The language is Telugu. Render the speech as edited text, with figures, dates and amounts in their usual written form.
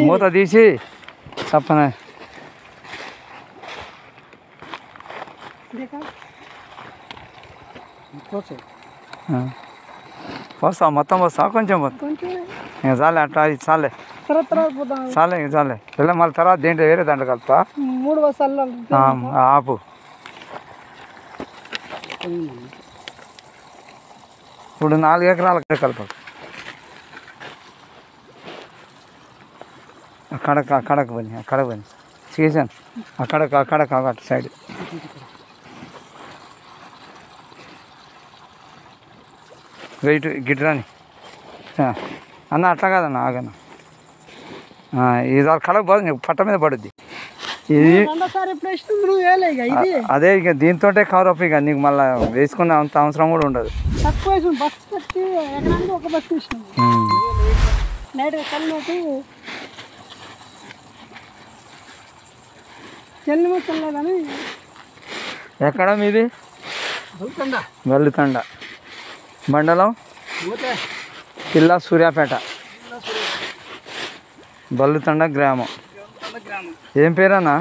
మూత తీసి తప్పన వస్తా మొత్తం వస్తా కొంచెం ఇంకా చాలే అట్లా చాలే చాలే ఇంక చాలే ఇలా మళ్ళీ తర్వాత దేంట్లో వేరే దాంట్లో కలుపుతా 3 బస్తాలు ఆపు ఇప్పుడు 4 ఎకరాల కలప అక్కడకు పని సీజన్ అక్కడకు అటు సైడ్ వెయిట్ గిట్రాని అన్న అట్లా కాదన్న ఆగన్న ఇది కడకు పోదు పట్ట మీద పడుద్ది ఇది అదే ఇక దీంతో కవర్ అప్ ఇక నీకు మళ్ళీ వేసుకునే అంత అవసరం కూడా ఉండదు ఎక్కడ మీది వెల్లుతండ మండలం జిల్లా సూర్యాపేట బల్లుతండ గ్రామం ఏం పేరన్నా